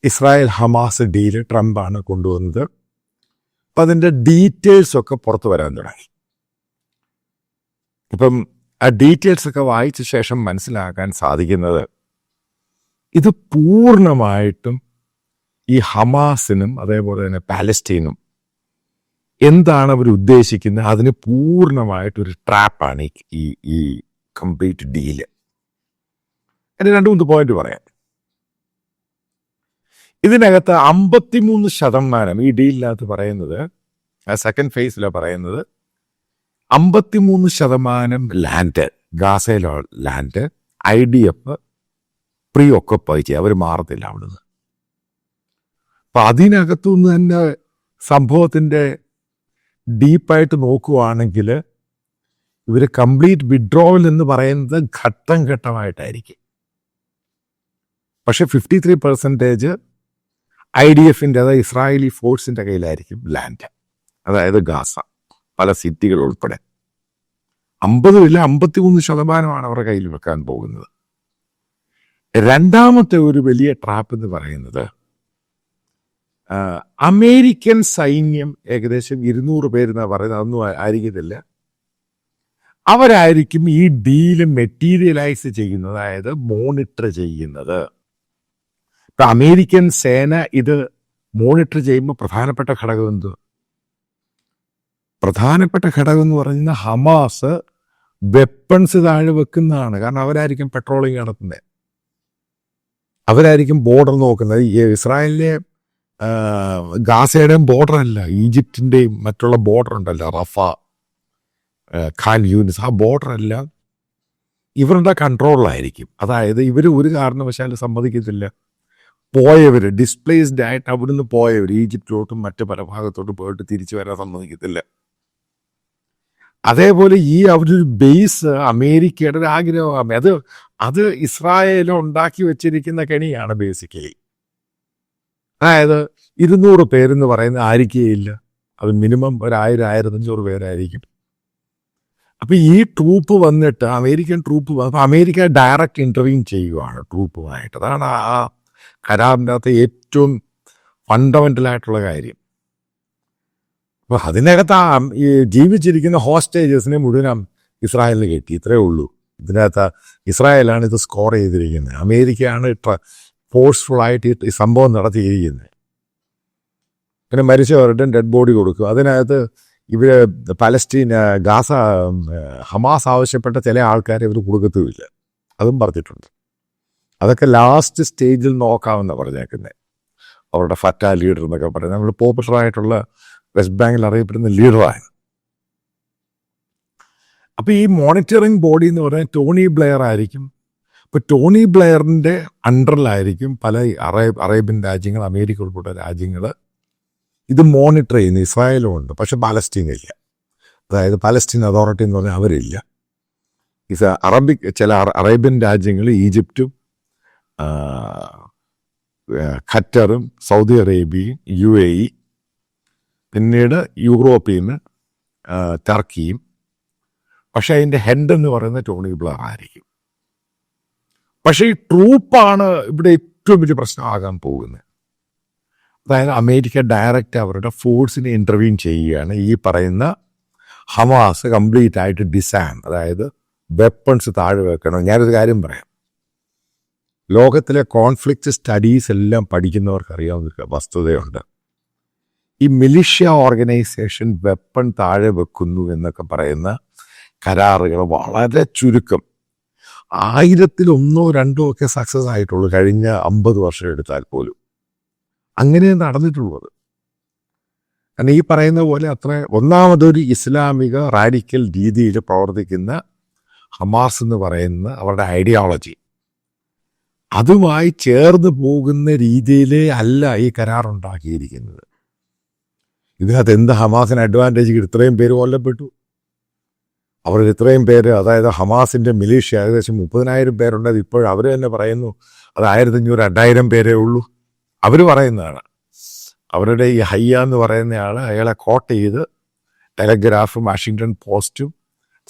Israel Hamas deal ട്രംപാണ് കൊണ്ടുവന്നത്. അപ്പം അതിൻ്റെ ഡീറ്റെയിൽസൊക്കെ പുറത്തു വരാൻ തുടങ്ങി. ഇപ്പം ആ ഡീറ്റെയിൽസൊക്കെ വായിച്ച ശേഷം മനസ്സിലാക്കാൻ സാധിക്കുന്നത് ഇത് പൂർണ്ണമായിട്ടും ഈ ഹമാസിനും അതേപോലെ തന്നെ പാലസ്തീനും എന്താണ് അവർ ഉദ്ദേശിക്കുന്നത് അതിന് പൂർണ്ണമായിട്ടൊരു ട്രാപ്പാണ് ഈ ഈ കംപ്ലീറ്റ് ഡീല്. എൻ്റെ 2-3 പോയിന്റ് പറയാം. ഇതിനകത്ത് 53% ഈ ഡീലിനകത്ത് പറയുന്നത്, ആ സെക്കൻഡ് ഫേസിലാണ് പറയുന്നത്, 53% ലാൻഡ്, ഗാസയിലെ ലാൻഡ് IDF പ്രീ ഒക്കുപ്പൈ ചെയ്യുക, അവർ മാറത്തില്ല അവിടുന്ന്. അപ്പം അതിനകത്തുനിന്ന് തന്നെ സംഭവത്തിൻ്റെ ഡീപ്പായിട്ട് നോക്കുവാണെങ്കിൽ ഇവർ കംപ്ലീറ്റ് വിഡ്രോവൽ എന്ന് പറയുന്നത് ഘട്ടം ഘട്ടമായിട്ടായിരിക്കും. പക്ഷെ 53% IDFൻ്റെ, അതായത് ഇസ്രായേലി ഫോഴ്സിൻ്റെ കയ്യിലായിരിക്കും ലാൻഡ്, അതായത് ഗാസ, പല സിറ്റികൾ ഉൾപ്പെടെ. 53% അവരുടെ കയ്യിൽ വെക്കാൻ പോകുന്നത്. രണ്ടാമത്തെ ഒരു വലിയ ട്രാപ്പ് എന്ന് പറയുന്നത്, അമേരിക്കൻ സൈന്യം ഏകദേശം 200 പേരെന്നാണ് പറയുന്നത്, അതൊന്നും ആയിരിക്കത്തില്ല. അവരായിരിക്കും ഈ ഡീല് മെറ്റീരിയലൈസ് ചെയ്യുന്നത്, അതായത് മോണിറ്റർ ചെയ്യുന്നത്. ഇപ്പം അമേരിക്കൻ സേന ഇത് മോണിറ്റർ ചെയ്യുമ്പോൾ പ്രധാനപ്പെട്ട ഘടകം എന്ത്? പ്രധാനപ്പെട്ട ഘടകം എന്ന് പറയുന്നത് ഹമാസ് വെപ്പൺസ് താഴെ വെക്കുന്നതാണ്. കാരണം അവരായിരിക്കും പെട്രോളിങ് നടത്തുന്നത്, അവരായിരിക്കും ബോർഡർ നോക്കുന്നത്. ഈ ഇസ്രായേലിലെ ഗാസയുടെയും ബോർഡർ അല്ല, ഈജിപ്തിൻ്റെയും മറ്റുള്ള ബോർഡർ ഉണ്ടല്ലോ, റഫ, ഖാൻ യൂനിസ്, ആ ബോർഡർ എല്ലാം ഇവരുടെ കൺട്രോളിലായിരിക്കും. അതായത് ഇവർ ഒരു കാരണവശാലും സമ്മതിക്കത്തില്ല പോയവർ, ഡിസ്പ്ലേസ്ഡ് ആയിട്ട് അവിടുന്ന് പോയവർ ഈജിപ്തിലോട്ടും മറ്റ് പല ഭാഗത്തോട്ടും പോയിട്ട് തിരിച്ചു വരാൻ സമ്മതിക്കത്തില്ല. അതേപോലെ ഈ അവരൊരു ബേസ് അമേരിക്കയുടെ ഒരു ആഗ്രഹമാണ്. അത് ഇസ്രായേൽ ഉണ്ടാക്കി വെച്ചിരിക്കുന്ന കെണിയാണ് ബേസിക്കലി. അതായത് 200 പേരെന്ന് പറയുന്നത് ആയിരിക്കുകയില്ല, അത് മിനിമം 1000-1500 പേരായിരിക്കും. അപ്പം ഈ ട്രൂപ്പ് വന്നിട്ട്, അമേരിക്കൻ ട്രൂപ്പ് അപ്പം അമേരിക്ക ഡയറക്റ്റ് ഇൻ്റർവ്യൂ ചെയ്യുകയാണ് ട്രൂപ്പുമായിട്ട്. അതാണ് ആ കരാറിൻ്റെ അകത്ത് ഏറ്റവും ഫണ്ടമെൻ്റലായിട്ടുള്ള കാര്യം. അപ്പോൾ അതിനകത്ത് ഈ ജീവിച്ചിരിക്കുന്ന ഹോസ്റ്റേജസിനെ മുഴുവൻ ഇസ്രായേലിന് കയറ്റി, ഇത്രയേ ഉള്ളൂ. ഇതിനകത്ത് ഇസ്രായേലാണ് ഇത് സ്കോർ ചെയ്തിരിക്കുന്നത്, അമേരിക്കയാണ് ഫോഴ്സ്ഫുള്ളായിട്ട് ഈ സംഭവം നടത്തിയിരിക്കുന്നത്. പിന്നെ മരിച്ചവരുടെ ഡെഡ് ബോഡി കൊടുക്കും. അതിനകത്ത് ഇവർ ഗാസ ഹമാസ് ആവശ്യപ്പെട്ട ചില ആൾക്കാരെ ഇവർ കൊടുക്കത്തുമില്ല, അതും പറഞ്ഞിട്ടുണ്ട്. അതൊക്കെ ലാസ്റ്റ് സ്റ്റേജിൽ നോക്കാമെന്നാണ് പറഞ്ഞേക്കുന്നത്. അവരുടെ ഫറ്റ ലീഡർ എന്നൊക്കെ പറയുന്നത് നമ്മൾ പോപ്പുലറായിട്ടുള്ള വെസ്റ്റ് ബാങ്കിൽ അറിയപ്പെടുന്ന ലീഡറാണ്. അപ്പോൾ ഈ മോണിറ്ററിങ് ബോഡി എന്ന് പറയുന്നത് ടോണി ബ്ലെയർ ആയിരിക്കും. ഇപ്പോൾ ടോണി ബ്ലെയറിൻ്റെ അണ്ടറിലായിരിക്കും പല അറേബ്യൻ രാജ്യങ്ങൾ, അമേരിക്ക ഉൾപ്പെട്ട രാജ്യങ്ങൾ ഇത് മോണിറ്റർ ചെയ്യുന്നു. ഇസ്രായേലും ഉണ്ട്, പക്ഷെ പാലസ്തീനില്ല. അതായത് പാലസ്തീൻ അതോറിറ്റി എന്ന് പറഞ്ഞാൽ അവരില്ല. ചില അറേബ്യൻ രാജ്യങ്ങൾ, ഈജിപ്തും ഖത്തറും സൗദി അറേബ്യയും UAE, പിന്നീട് യൂറോപ്പിൽ നിന്ന് ടർക്കിയും. പക്ഷെ അതിൻ്റെ ഹെഡ് എന്ന് പറയുന്നത് ടോണി ബ്ലെയർ ആയിരിക്കും. പക്ഷേ ഈ ട്രൂപ്പാണ് ഇവിടെ ഏറ്റവും വലിയ പ്രശ്നമാകാൻ പോകുന്നത്. അതായത് അമേരിക്ക ഡയറക്റ്റ് അവരുടെ ഫോഴ്സിനെ ഇൻ്റർവ്യൂ ചെയ്യുകയാണ്. ഈ പറയുന്ന ഹമാസ് കംപ്ലീറ്റ് ആയിട്ട് ഡിസാം, അതായത് വെപ്പൺസ് താഴെ വെക്കണം. ഞാനൊരു കാര്യം പറയാം, ലോകത്തിലെ കോൺഫ്ലിക്റ്റ് സ്റ്റഡീസ് എല്ലാം പഠിക്കുന്നവർക്ക് അറിയാവുന്ന വസ്തുതയുണ്ട്. ഈ മിലിഷ്യ ഓർഗനൈസേഷൻ വെപ്പൺ താഴെ വെക്കുന്നു എന്നൊക്കെ പറയുന്ന കരാറുകൾ വളരെ ചുരുക്കം, 1000-1-2 ഒക്കെ സക്സസ് ആയിട്ടുള്ളൂ കഴിഞ്ഞ 50 വർഷം എടുത്താൽ പോലും. അങ്ങനെ നടന്നിട്ടുള്ളത്. കാരണം ഈ പറയുന്ന പോലെ അത്ര ഒന്നാമതൊരു ഇസ്ലാമിക റാഡിക്കൽ രീതിയിൽ പ്രവർത്തിക്കുന്ന ഹമാസ് എന്ന് പറയുന്ന അവരുടെ ഐഡിയോളജി, അതുമായി ചേർന്ന് പോകുന്ന രീതിയിലേ അല്ല ഈ കരാറുണ്ടാക്കിയിരിക്കുന്നത്. ഇതിനകത്ത് എന്ത് ഹമാസിന് അഡ്വാൻറ്റേജ്? ഇത്രയും പേര് കൊല്ലപ്പെട്ടു, അവർ ഇത്രയും പേര്, അതായത് ഹമാസിൻ്റെ മിലീഷ്യ ഏകദേശം 30,000 പേരുണ്ടത്. ഇപ്പോൾ അവർ തന്നെ പറയുന്നു അത് 1500-2000 പേരേ ഉള്ളൂ. അവർ പറയുന്നതാണ്. അവരുടെ ഈ ഹയ്യ എന്ന് പറയുന്നയാൾ, അയാളെ കോട്ട് ചെയ്ത് ടെലഗ്രാഫും വാഷിങ്ടൺ പോസ്റ്റും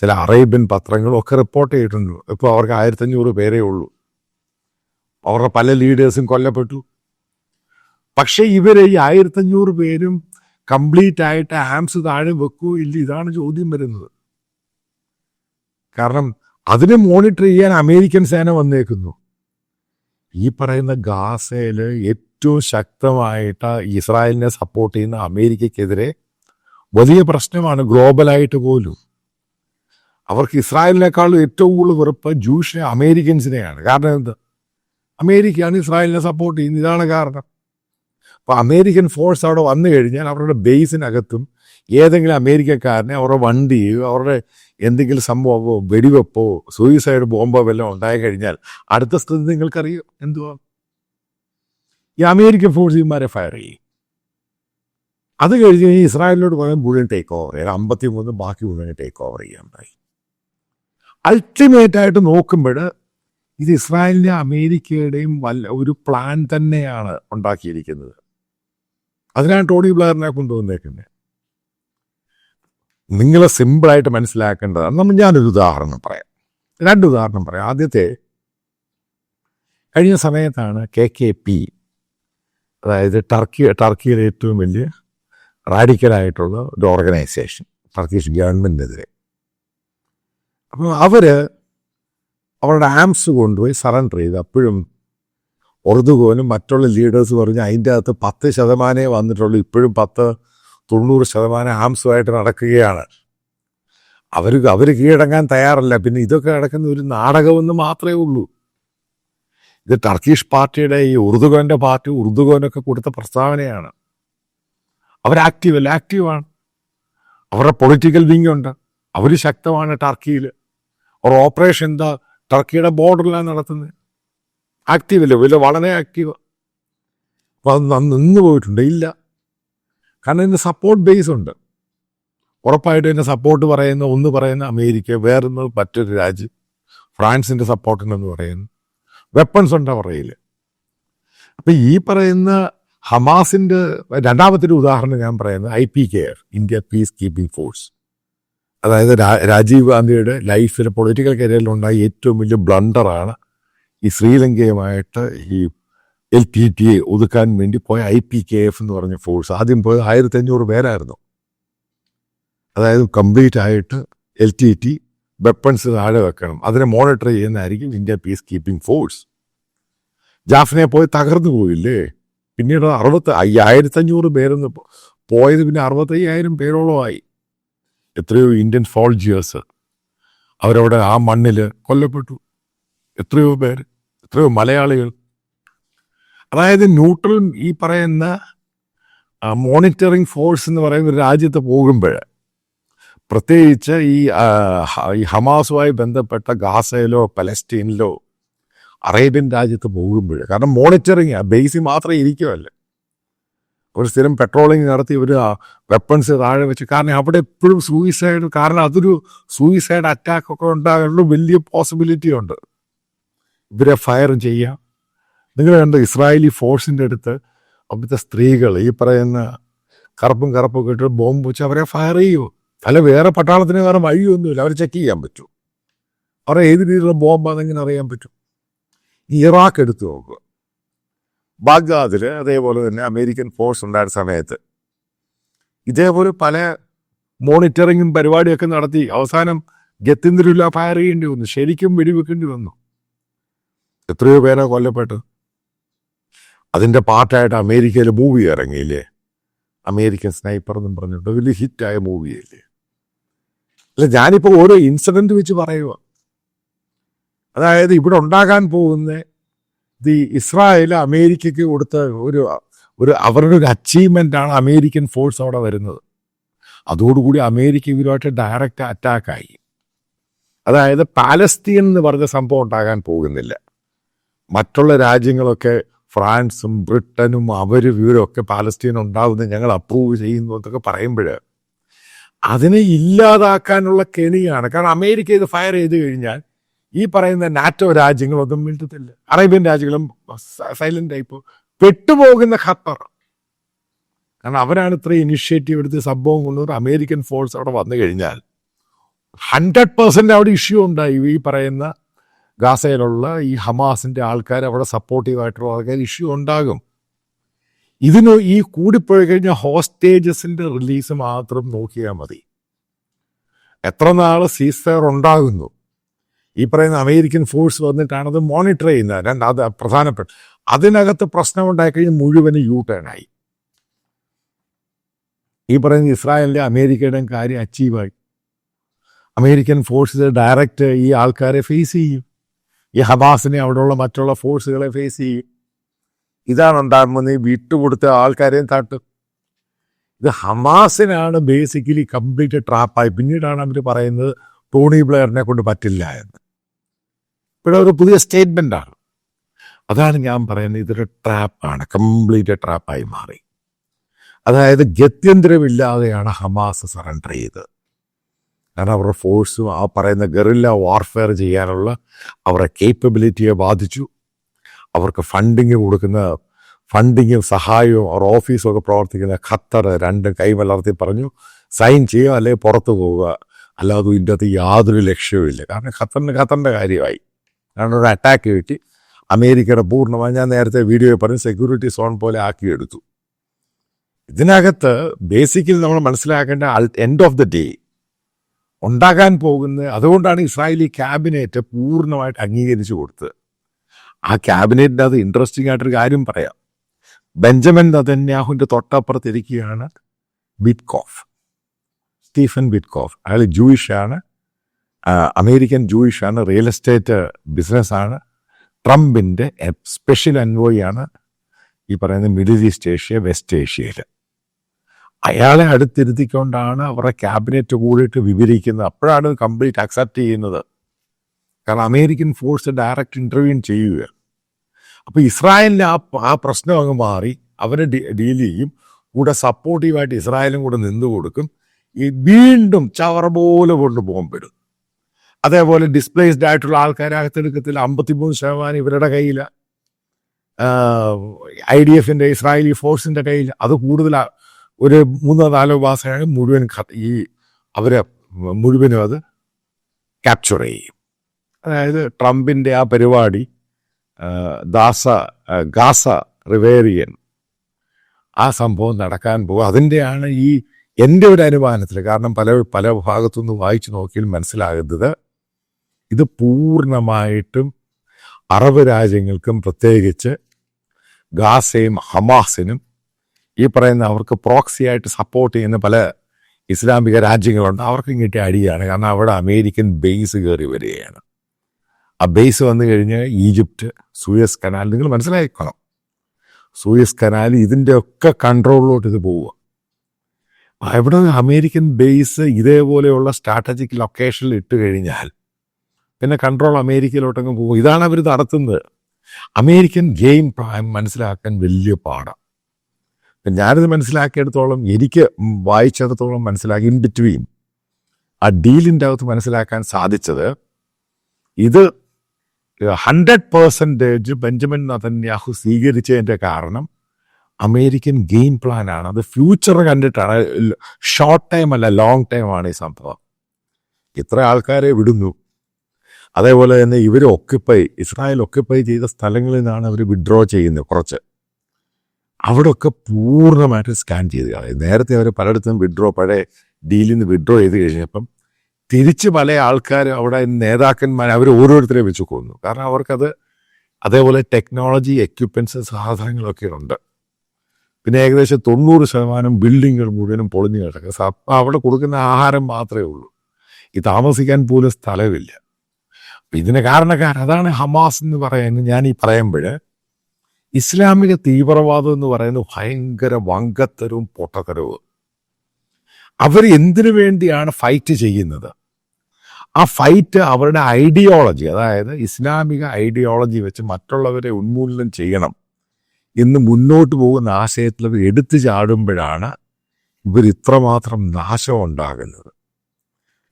ചില അറേബ്യൻ പത്രങ്ങളും ഒക്കെ റിപ്പോർട്ട് ചെയ്തിട്ടുണ്ട്. ഇപ്പോൾ അവർക്ക് 1500 പേരേ ഉള്ളൂ. അവരുടെ പല ലീഡേഴ്സും കൊല്ലപ്പെട്ടു. പക്ഷെ ഇവര് ഈ 1500 പേരും കംപ്ലീറ്റ് ആയിട്ട് ആംസ് താഴെ വെക്കുമോ ഇല്ല, ഇതാണ് ചോദ്യം വരുന്നത്. കാരണം അതിനെ മോണിറ്റർ ചെയ്യാൻ അമേരിക്കൻ സേന വന്നേക്കുന്നു. ഈ പറയുന്ന ഗാസയിൽ ഏറ്റവും ശക്തമായിട്ട് ഇസ്രായേലിനെ സപ്പോർട്ട് ചെയ്യുന്ന അമേരിക്കക്കെതിരെ വലിയ പ്രശ്നമാണ് ഗ്ലോബലായിട്ട് പോലും. അവർക്ക് ഇസ്രായേലിനേക്കാളും ഏറ്റവും കൂടുതൽ വെറുപ്പ് ജൂഷിനെ അമേരിക്കൻസിനെയാണ്. കാരണം എന്ത്? അമേരിക്കയാണ് ഇസ്രായേലിനെ സപ്പോർട്ട് ചെയ്യുന്നത്, ഇതാണ് കാരണം. അപ്പോൾ അമേരിക്കൻ ഫോഴ്സ് അവിടെ വന്നു കഴിഞ്ഞാൽ അവരുടെ ബേസിനകത്തും ഏതെങ്കിലും അമേരിക്കക്കാരനെ അവരുടെ വണ്ടിയോ അവരുടെ എന്തെങ്കിലും സംഭവമോ വെടിവെപ്പോ സൂയിസൈഡ് ബോംബോ വല്ലതും ഉണ്ടായി കഴിഞ്ഞാൽ അടുത്ത സ്ഥിതി നിങ്ങൾക്കറിയോ എന്തുവാ? ഈ അമേരിക്കൻ ഫോഴ്സ് ഇമാരെ ഫയർ ചെയ്യും. അത് കഴിഞ്ഞ് ഇസ്രായേലിനോട് പറയാൻ മുഴുവൻ ടേക്ക് ഓവർ ചെയ്യാം. 53 ബാക്കി മുഴുവൻ ടേക്ക് ഓവർ ചെയ്യാണ്ടായി. അൾട്ടിമേറ്റായിട്ട് നോക്കുമ്പോൾ ഇത് ഇസ്രായേലിൻ്റെ അമേരിക്കയുടെയും ഒരു പ്ലാൻ തന്നെയാണ് ഉണ്ടാക്കിയിരിക്കുന്നത്. അതിനാണ് ടോണി ബ്ലെയറിനെ കൊണ്ടുവന്നേക്കുന്നത്. നിങ്ങൾ സിമ്പിളായിട്ട് മനസ്സിലാക്കേണ്ടത്, ഞാനൊരു ഉദാഹരണം പറയാം, 2 ഉദാഹരണം പറയാം. ആദ്യത്തെ, കഴിഞ്ഞ സമയത്താണ് KKP, അതായത് ടർക്കിയിലെ ഏറ്റവും വലിയ റാഡിക്കലായിട്ടുള്ള ഒരു ഓർഗനൈസേഷൻ ടർക്കിഷ് ഗവൺമെൻറ്റിനെതിരെ. അപ്പോൾ അവരുടെ ആംസ് കൊണ്ടുപോയി സറണ്ടർ ചെയ്ത്. അപ്പോഴും ഒർദുഗോനും മറ്റുള്ള ലീഡേഴ്സ് പറഞ്ഞ് അതിൻ്റെ അകത്ത് 10% വന്നിട്ടുള്ളൂ, ഇപ്പോഴും 90% ആംസുമായിട്ട് നടക്കുകയാണ്. അവർ കീഴടങ്ങാൻ തയ്യാറല്ല. പിന്നെ ഇതൊക്കെ നടക്കുന്ന ഒരു നാടകമെന്ന് മാത്രമേ ഉള്ളൂ. ഇത് ടർക്കിഷ് പാർട്ടിയുടെ ഈ ഉർദുഗോൻ്റെ പാർട്ടി ഉർദുഗോനൊക്കെ കൊടുത്ത പ്രസ്താവനയാണ്. ആക്റ്റീവാണ്. അവരുടെ പൊളിറ്റിക്കൽ വിങ് ഉണ്ട്, അവർ ശക്തമാണ് ടർക്കിയിൽ. അവർ ഓപ്പറേഷൻ എന്താ ടർക്കിയുടെ ബോർഡറിലാണ് നടത്തുന്നത്. ആക്റ്റീവല്ലേ, വളരെ ആക്റ്റീവ്. അപ്പോൾ അത് നിന്ന് പോയിട്ടുണ്ട് ഇല്ല. കാരണം ഇതിന് സപ്പോർട്ട് ബേസ് ഉണ്ട്. ഉറപ്പായിട്ടും ഇതിൻ്റെ സപ്പോർട്ട് പറയുന്ന അമേരിക്ക, വേറൊന്ന് മറ്റൊരു രാജ്യം, ഫ്രാൻസിൻ്റെ സപ്പോർട്ടുണ്ടെന്ന് പറയുന്നു. വെപ്പൺസ് ഉണ്ട് അവരുടെ കയ്യിൽ. അപ്പം ഈ പറയുന്ന ഹമാസിൻ്റെ രണ്ടാമത്തെ ഒരു ഉദാഹരണം ഞാൻ പറയുന്നത് IPKF, India peace keeping force. അതായത് രാജീവ് ഗാന്ധിയുടെ ലൈഫിൽ പൊളിറ്റിക്കൽ കരിയറിലുണ്ടായ ഏറ്റവും വലിയ ബ്ലണ്ടറാണ് ഈ ശ്രീലങ്കയുമായിട്ട് ഈ LTTE ഒതുക്കാൻ വേണ്ടി പോയ IPKF എന്ന് പറഞ്ഞ ഫോഴ്സ്. ആദ്യം പോയത് 1500 പേരായിരുന്നു. അതായത് കംപ്ലീറ്റ് ആയിട്ട് LTTE വെപ്പൺസ് താഴെ വെക്കണം, അതിനെ മോണിറ്റർ ചെയ്യുന്നതായിരിക്കും ഇന്ത്യ പീസ് കീപ്പിംഗ് ഫോഴ്സ്. ജാഫ്നെ പോയി തകർന്നു പോയില്ലേ. പിന്നീട് 1500 പേരെന്ന് പോയത് പിന്നെ 65,000 പേരോളമായി. എത്രയോ ഇന്ത്യൻ സോൾജിയേഴ്സ് അവരവിടെ ആ മണ്ണിൽ കൊല്ലപ്പെട്ടു. എത്രയോ പേര്, എത്രയോ മലയാളികൾ. അതായത് ന്യൂട്രൽ ഈ പറയുന്ന മോണിറ്ററിങ് ഫോഴ്സ് എന്ന് പറയുന്ന ഒരു രാജ്യത്ത് പോകുമ്പോൾ, പ്രത്യേകിച്ച് ഈ ഹമാസുമായി ബന്ധപ്പെട്ട ഗാസയിലോ പലസ്തീനിലോ അറേബ്യൻ രാജ്യത്ത് പോകുമ്പോൾ, കാരണം മോണിറ്ററിങ് ബേസിൽ മാത്രമേ ഇരിക്കുമല്ല, ഒരു സ്ഥിരം പെട്രോളിങ് നടത്തി ഒരു വെപ്പൺസ് താഴെ വെച്ച്. കാരണം അവിടെ എപ്പോഴും സൂയിസൈഡ്, കാരണം അതൊരു സൂയിസൈഡ് അറ്റാക്കൊക്കെ ഉണ്ടാകാനുള്ള വലിയ പോസിബിലിറ്റി ഉണ്ട്. ഇവരെ ഫയർ ചെയ്യാം. നിങ്ങൾ കണ്ട ഇസ്രായേലി ഫോഴ്സിൻ്റെ അടുത്ത് അവിടുത്തെ സ്ത്രീകൾ ഈ പറയുന്ന കറുപ്പൊക്കെ ഇട്ട് ബോംബ് വെച്ച് അവരെ ഫയർ ചെയ്യുമോ? അല്ല, വേറെ പട്ടാളത്തിന് വേറെ വഴിയൊന്നുമില്ല, അവർ ചെക്ക് ചെയ്യാൻ പറ്റും. അവരെ ഏത് രീതിയിലുള്ള ബോംബാണെന്നെങ്ങനെ അറിയാൻ പറ്റും? ഇറാഖ് എടുത്തു നോക്കുക, ബാഗ്ദാദിൽ അതേപോലെ തന്നെ അമേരിക്കൻ ഫോഴ്സ് ഉണ്ടായിരുന്ന സമയത്ത് ഇതേപോലെ പല മോണിറ്ററിങ്ങും പരിപാടിയൊക്കെ നടത്തി അവസാനം ഗത്യന്തരമില്ല ഫയർ ചെയ്യേണ്ടി വന്നു, ശരിക്കും വെടിവെക്കേണ്ടി വന്നു. എത്രയോ പേരെ കൊല്ലപ്പെട്ടു. അതിൻ്റെ പാർട്ടായിട്ട് അമേരിക്കയിൽ മൂവി ഇറങ്ങിയില്ലേ, അമേരിക്കൻ സ്നൈപ്പർ എന്നും പറഞ്ഞിട്ട് വലിയ ഹിറ്റായ മൂവിയല്ലേ. അല്ല, ഞാനിപ്പോൾ ഓരോ ഇൻസിഡൻറ്റ് വെച്ച് പറയുക. അതായത് ഇവിടെ ഉണ്ടാകാൻ പോകുന്ന ഇസ്രായേൽ അമേരിക്കയ്ക്ക് കൊടുത്ത അവരുടെ ഒരു അച്ചീവ്മെൻ്റാണ് അമേരിക്കൻ ഫോഴ്സ് അവിടെ വരുന്നത്. അതോടുകൂടി അമേരിക്ക ഇവരുമായിട്ട് ഡയറക്റ്റ് അറ്റാക്കായി. അതായത് പാലസ്തീൻ എന്ന് പറഞ്ഞ സംഭവം ഉണ്ടാകാൻ പോകുന്നില്ല. മറ്റുള്ള രാജ്യങ്ങളൊക്കെ ഫ്രാൻസും ബ്രിട്ടനും ഇവരൊക്കെ പാലസ്തീൻ ഉണ്ടാകുന്നത് ഞങ്ങൾ അപ്രൂവ് ചെയ്യുന്നു എന്നൊക്കെ പറയുമ്പോൾ അതിനെ ഇല്ലാതാക്കാനുള്ള കെണിയാണ്. കാരണം അമേരിക്ക ഇത് ഫയർ ചെയ്ത് കഴിഞ്ഞാൽ ഈ പറയുന്ന നാറ്റോ രാജ്യങ്ങളൊന്നും മിണ്ടത്തില്ല. അറേബ്യൻ രാജ്യങ്ങളും സൈലൻ്റ് ആയിപ്പോൾ പെട്ടുപോകുന്ന ഖത്തർ. കാരണം അവരാണ് ഇത്രയും ഇനിഷ്യേറ്റീവ് എടുത്ത് സംഭവം കൊണ്ടുവന്ന് അമേരിക്കൻ ഫോഴ്സ് അവിടെ വന്നു കഴിഞ്ഞാൽ 100% അവിടെ ഇഷ്യൂ ഉണ്ടായി. ഈ പറയുന്ന ഗാസയിലുള്ള ഈ ഹമാസിൻ്റെ ആൾക്കാർ, അവിടെ സപ്പോർട്ടീവായിട്ടുള്ള ആൾക്കാർ ഇഷ്യൂ ഉണ്ടാകും. ഇതിന് ഈ കൂടിപ്പോയി കഴിഞ്ഞാൽ ഹോസ്റ്റേജസിന്റെ റിലീസ് മാത്രം നോക്കിയാൽ മതി. എത്ര നാൾ സീസർ ഉണ്ടാകുന്നു, ഈ പറയുന്ന അമേരിക്കൻ ഫോഴ്സ് വന്നിട്ടാണ് അത് മോണിറ്റർ ചെയ്യുന്നത്. അത് പ്രധാനപ്പെട്ട. അതിനകത്ത് പ്രശ്നം ഉണ്ടായിക്കഴിഞ്ഞാൽ മുഴുവനും യു ടേൺ ആയി. ഈ പറയുന്ന ഇസ്രായേലിൻ്റെ അമേരിക്കയുടെയും കാര്യം അച്ചീവായി. അമേരിക്കൻ ഫോഴ്സസ് ഡയറക്റ്റ് ഈ ആൾക്കാരെ ഫേസ് ചെയ്യും, ഈ ഹമാസിനെ അവിടെയുള്ള മറ്റുള്ള ഫോഴ്സുകളെ ഫേസ് ചെയ്യും. ഇതാണ് ഉണ്ടാകുന്നത്. ഈ വിട്ടുകൊടുത്ത ആൾക്കാരെയും തട്ടും. ഇത് ഹമാസിനാണ് ബേസിക്കലി കംപ്ലീറ്റ് ട്രാപ്പായി. പിന്നീടാണ് അവർ പറയുന്നത് ടോണി ബ്ലെയറിനെ കൊണ്ട് പറ്റില്ല എന്ന്. ഇപ്പോഴൊരു പുതിയ സ്റ്റേറ്റ്മെൻ്റാണ്. അതാണ് ഞാൻ പറയുന്നത്, ഇതൊരു ട്രാപ്പാണ്, കംപ്ലീറ്റ് ട്രാപ്പായി മാറി. അതായത് ഗത്യന്തരമില്ലാതെയാണ് ഹമാസ് സറണ്ടർ ചെയ്തത്. കാരണം അവരുടെ ഫോഴ്സും ആ പറയുന്ന ഗറില്ല വാർഫെയർ ചെയ്യാനുള്ള അവരുടെ കേപ്പബിലിറ്റിയെ ബാധിച്ചു. അവർക്ക് ഫണ്ടിങ്ങും സഹായവും അവർ ഓഫീസൊക്കെ പ്രവർത്തിക്കുന്ന ഖത്തർ രണ്ടും കൈമലർത്തി പറഞ്ഞു, സൈൻ ചെയ്യുക അല്ലെങ്കിൽ പുറത്തു പോവുക, അല്ലാതെ ഇതിൻ്റെ അകത്ത് യാതൊരു ലക്ഷ്യവുമില്ല. കാരണം ഖത്തറിൻ്റെ കാര്യമായി. കാരണം ഒരു അറ്റാക്ക് കിട്ടി, അമേരിക്കയുടെ പൂർണ്ണമായി, ഞാൻ നേരത്തെ വീഡിയോയിൽ പറഞ്ഞു, സെക്യൂരിറ്റി സോൺ പോലെ ആക്കിയെടുത്തു. ഇതിനകത്ത് ബേസിക്കലി നമ്മൾ മനസ്സിലാക്കേണ്ട എൻഡ് ഓഫ് ദ ഡേ ഉണ്ടാകാൻ പോകുന്നത്. അതുകൊണ്ടാണ് ഇസ്രായേലി ക്യാബിനറ്റ് പൂർണ്ണമായിട്ട് അംഗീകരിച്ചു കൊടുത്തത്. ആ ക്യാബിനറ്റിൻ്റെ അത് ഇൻട്രസ്റ്റിംഗ് ആയിട്ടൊരു കാര്യം പറയാം. ബെഞ്ചമിൻ നെതന്യാഹുവിൻ്റെ തൊട്ടപ്പുറത്തിരിക്കുകയാണ് ബിറ്റ്കോഫ്, സ്റ്റീഫൻ ബിറ്റ്കോഫ്. അയാൾ ജൂയിഷാണ്, അമേരിക്കൻ ജൂയിഷാണ്, റിയൽ എസ്റ്റേറ്റ് ബിസിനസ്സാണ്, ട്രംപിൻ്റെ സ്പെഷ്യൽ എൻവോയാണ് ഈ പറയുന്ന മിഡിൽ ഈസ്റ്റ് ഏഷ്യ, വെസ്റ്റ് ഏഷ്യയിൽ. അയാളെ അടുത്തിരുത്തിക്കൊണ്ടാണ് അവരുടെ ക്യാബിനറ്റ് കൂടിയിട്ട് വിവരിക്കുന്നത്. അപ്പോഴാണ് കംപ്ലീറ്റ് അക്സെപ്റ്റ് ചെയ്യുന്നത്. കാരണം അമേരിക്കൻ ഫോഴ്സ് ഡയറക്റ്റ് ഇൻ്റർവ്യൂൻ ചെയ്യുക. അപ്പോൾ ഇസ്രായേലിന് ആ പ്രശ്നം അങ്ങ് മാറി. അവരെ ഡീൽ ചെയ്യും, കൂടെ സപ്പോർട്ടീവായിട്ട് ഇസ്രായേലും കൂടെ നിന്നു കൊടുക്കും. ഈ വീണ്ടും ചവറ പോലെ കൊണ്ട് ബോംബിടും. അതേപോലെ ഡിസ്പ്ലേസ്ഡ് ആയിട്ടുള്ള ആൾക്കാരെ അകത്തെടുക്കത്തിൽ 53% ഇവരുടെ കയ്യിൽ, IDF-ന്റെ ഇസ്രായേലി ഫോഴ്സിൻ്റെ കയ്യിൽ. അത് കൂടുതലാണ്. ഒരു 3-4 മാസമാണ് മുഴുവൻ അവരെ മുഴുവനും അത് ക്യാപ്ചർ ചെയ്യും. അതായത് ട്രംപിൻ്റെ ആ പരിപാടി ഗാസ റിവേറിയൻ ആ സംഭവം നടക്കാൻ പോകും. അതിൻ്റെയാണ് എൻ്റെ ഒരു അനുമാനത്തിൽ. കാരണം പല ഭാഗത്തുനിന്ന് വായിച്ചു നോക്കിയാൽ മനസ്സിലാകുന്നത് ഇത് പൂർണ്ണമായിട്ടും അറബ് രാജ്യങ്ങൾക്കും പ്രത്യേകിച്ച് ഗാസയും ഹമാസിനും ഈ പറയുന്ന അവർക്ക് പ്രോക്സിയായിട്ട് സപ്പോർട്ട് ചെയ്യുന്ന പല ഇസ്ലാമിക രാജ്യങ്ങളുണ്ട്. അവർക്കും കിട്ടിയ അടിയാണ്. കാരണം അവിടെ അമേരിക്കൻ ബേസ് കയറി വരികയാണ്. ആ ബേസ് വന്നു കഴിഞ്ഞാൽ ഈജിപ്റ്റ്, സൂയസ് കനാൽ, നിങ്ങൾ മനസ്സിലാക്കണം, സൂയസ് കനാൽ ഇതിൻ്റെ ഒക്കെ കൺട്രോളിലോട്ട് ഇത് പോവുക. അവിടെ അമേരിക്കൻ ബേസ് ഇതേപോലെയുള്ള സ്ട്രാറ്റജിക് ലൊക്കേഷനിൽ ഇട്ട് കഴിഞ്ഞാൽ പിന്നെ കൺട്രോൾ അമേരിക്കയിലോട്ടങ്ങ് പോകും. ഇതാണ് അവർ നടത്തുന്നത്. അമേരിക്കൻ ഗെയിം പ്ലാൻ മനസ്സിലാക്കാൻ വലിയ പാടാണ്. ഞാനിത് മനസ്സിലാക്കിയെടുത്തോളം, എനിക്ക് വായിച്ചിടത്തോളം മനസ്സിലാക്കി, ഇൻ ബിറ്റ്വീൻ ആ ഡീലിൻ്റെ അകത്ത് മനസ്സിലാക്കാൻ സാധിച്ചത്, ഇത് 100% ബെഞ്ചമിൻ നെതന്യാഹു സ്വീകരിച്ചതിൻ്റെ കാരണം അമേരിക്കൻ ഗെയിം പ്ലാനാണ്. അത് ഫ്യൂച്ചർ കണ്ടിട്ടാണ്, ഷോർട്ട് ടൈം അല്ല, ലോങ് ടൈമാണ് ഈ സംഭവം. ഇത്ര ആൾക്കാരെ വിടുന്നു. അതേപോലെ തന്നെ ഇവർ ഇസ്രായേൽ ഒക്യുപ്പൈ ചെയ്ത സ്ഥലങ്ങളിൽ നിന്നാണ് അവർ വിഡ്രോ ചെയ്യുന്നത്. കുറച്ച് അവിടെയൊക്കെ പൂർണ്ണമായിട്ട് സ്കാൻ ചെയ്ത് കളയും. നേരത്തെ അവർ പലയിടത്തും പഴയ ഡീലിൽ നിന്ന് വിഡ്രോ ചെയ്ത് കഴിഞ്ഞപ്പം തിരിച്ച് പല ആൾക്കാർ അവിടെ നേതാക്കന്മാർ അവർ ഓരോരുത്തരെ വെച്ച് കൊന്നു. കാരണം അവർക്കത് അതേപോലെ ടെക്നോളജി, എക്യുപ്മെൻറ്റ്സ്, സാധനങ്ങളൊക്കെ ഉണ്ട്. പിന്നെ ഏകദേശം 90% ബിൽഡിങ്ങുകൾ മുഴുവനും പൊളിഞ്ഞു കിടക്കുക. അപ്പം അവിടെ കൊടുക്കുന്ന ആഹാരം മാത്രമേ ഉള്ളൂ. ഈ താമസിക്കാൻ പോലും സ്ഥലമില്ല. ഇതിന് അതാണ് ഹമാസ് എന്ന് പറയുന്നത്. ഞാൻ ഈ പറയുമ്പോൾ ഇസ്ലാമിക തീവ്രവാദം എന്ന് പറയുന്നത് ഭയങ്കര വങ്കത്തരവും പൊട്ടത്തരവും. അവർ എന്തിനു വേണ്ടിയാണ് ഫൈറ്റ് ചെയ്യുന്നത്? ആ ഫൈറ്റ് അവരുടെ ഐഡിയോളജി, അതായത് ഇസ്ലാമിക ഐഡിയോളജി വെച്ച് മറ്റുള്ളവരെ ഉന്മൂലനം ചെയ്യണം എന്ന് മുന്നോട്ട് പോകുന്ന ആശയത്തിൽ അവർ എടുത്തു ചാടുമ്പോഴാണ് ഇവർ ഇത്രമാത്രം നാശം ഉണ്ടാകുന്നത്.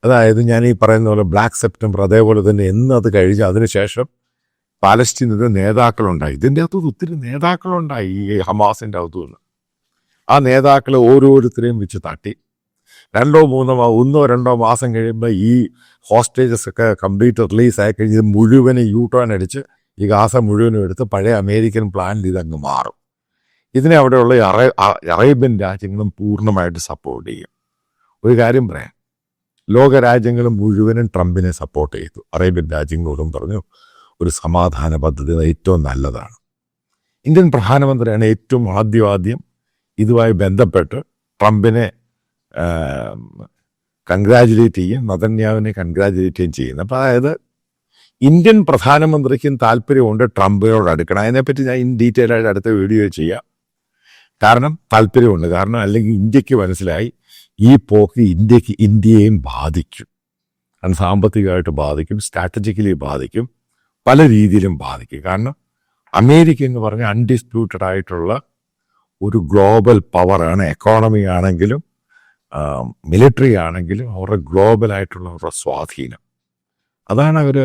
അതായത് ഞാൻ ഈ പറയുന്ന പോലെ ബ്ലാക്ക് സെപ്റ്റംബർ, അതേപോലെ തന്നെ എന്നത് കഴിഞ്ഞ് അതിനുശേഷം പാലസ്തീനിൽ നേതാക്കളുണ്ടായി. ഇതിൻ്റെ അകത്ത് ഒത്തിരി നേതാക്കളുണ്ടായി ഈ ഹമാസിൻ്റെ അകത്തു നിന്ന്. ആ നേതാക്കളെ ഓരോരുത്തരെയും വെച്ച് തട്ടി 1-2 മാസം കഴിയുമ്പോൾ ഈ ഹോസ്റ്റേജസ് ഒക്കെ കംപ്ലീറ്റ് റിലീസ് ആയി കഴിഞ്ഞ് മുഴുവനും യൂ ടേൺ അടിച്ച് ഈ ഗാസ മുഴുവനും എടുത്ത് പഴയ അമേരിക്കൻ പ്ലാനിൽ ഇതങ്ങ് മാറും. ഇതിനെ അവിടെയുള്ള അറേബ്യൻ രാജ്യങ്ങളും പൂർണ്ണമായിട്ട് സപ്പോർട്ട് ചെയ്യും. ഒരു കാര്യം പറയാം, ലോകരാജ്യങ്ങൾ മുഴുവനും ട്രംപിനെ സപ്പോർട്ട് ചെയ്തു. അറേബ്യൻ രാജ്യങ്ങളോടും പറഞ്ഞു ഒരു സമാധാന പദ്ധതി ഏറ്റവും നല്ലതാണ്. ഇന്ത്യൻ പ്രധാനമന്ത്രിയാണ് ഏറ്റവും ആദ്യം ഇതുമായി ബന്ധപ്പെട്ട് ട്രംപിനെ കൺഗ്രാജുലേറ്റ് ചെയ്യും, നെതന്യാഹുവിനെ കൺഗ്രാജുലേറ്റ് ചെയ്യുന്നത്. അപ്പം അതായത് ഇന്ത്യൻ പ്രധാനമന്ത്രിക്കും താല്പര്യമുണ്ട് ട്രംപിനോട് അടുക്കണം. അതിനെപ്പറ്റി ഞാൻ ഇൻ ഡീറ്റെയിൽ ആയിട്ട് അടുത്ത വീഡിയോ ചെയ്യാം. കാരണം താല്പര്യമുണ്ട്. കാരണം അല്ലെങ്കിൽ ഇന്ത്യക്ക് മനസ്സിലായി ഈ പോക്ക് ഇന്ത്യയെയും ബാധിക്കും. അത് സാമ്പത്തികമായിട്ട് ബാധിക്കും, സ്ട്രാറ്റജിക്കലി ബാധിക്കും, പല രീതിയിലും ബാധിക്കും. കാരണം അമേരിക്ക എന്ന് പറഞ്ഞ അൺഡിസ്പ്യൂട്ടഡ് ആയിട്ടുള്ള ഒരു ഗ്ലോബൽ പവറാണ്. എക്കോണമി ആണെങ്കിലും മിലിറ്ററി ആണെങ്കിലും അവരുടെ ഗ്ലോബലായിട്ടുള്ള അവരുടെ സ്വാധീനം. അതാണ് അവർ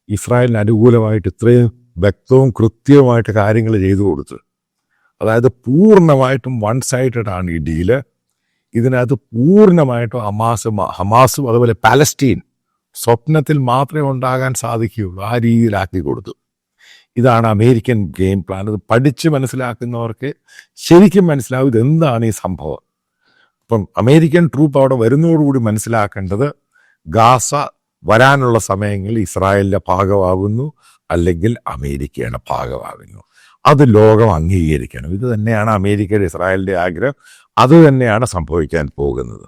ഇസ്രായേലിന് അനുകൂലമായിട്ട് ഇത്രയും വ്യക്തവും കൃത്യവുമായിട്ട് കാര്യങ്ങൾ ചെയ്തു കൊടുത്തത്. അതായത് പൂർണ്ണമായിട്ടും വൺ സൈഡഡ് ആണ് ഈ ഡീല്. ഇതിനകത്ത് പൂർണ്ണമായിട്ടും ഹമാസും അതുപോലെ പാലസ്റ്റീൻ സ്വപ്നത്തിൽ മാത്രമേ ഉണ്ടാകാൻ സാധിക്കുകയുള്ളൂ. ആ രീതിയിലാക്കി കൊടുത്തു. ഇതാണ് അമേരിക്കൻ ഗെയിം പ്ലാൻ. അത് പഠിച്ച് മനസ്സിലാക്കുന്നവർക്ക് ശരിക്കും മനസ്സിലാവും ഇതെന്താണ് ഈ സംഭവം. ഇപ്പം അമേരിക്കൻ ട്രൂപ്പ് അവിടെ വരുന്നതോടുകൂടി മനസ്സിലാക്കേണ്ടത് ഗാസ വരാനുള്ള സമയങ്ങളിൽ ഇസ്രായേലിൻ്റെ ഭാഗമാകുന്നു, അല്ലെങ്കിൽ അമേരിക്കയുടെ ഭാഗമാകുന്നു. അത് ലോകം അംഗീകരിക്കണം. ഇത് തന്നെയാണ് അമേരിക്കയുടെ ഇസ്രായേലിൻ്റെ ആഗ്രഹം. അത് തന്നെയാണ് സംഭവിക്കാൻ പോകുന്നത്.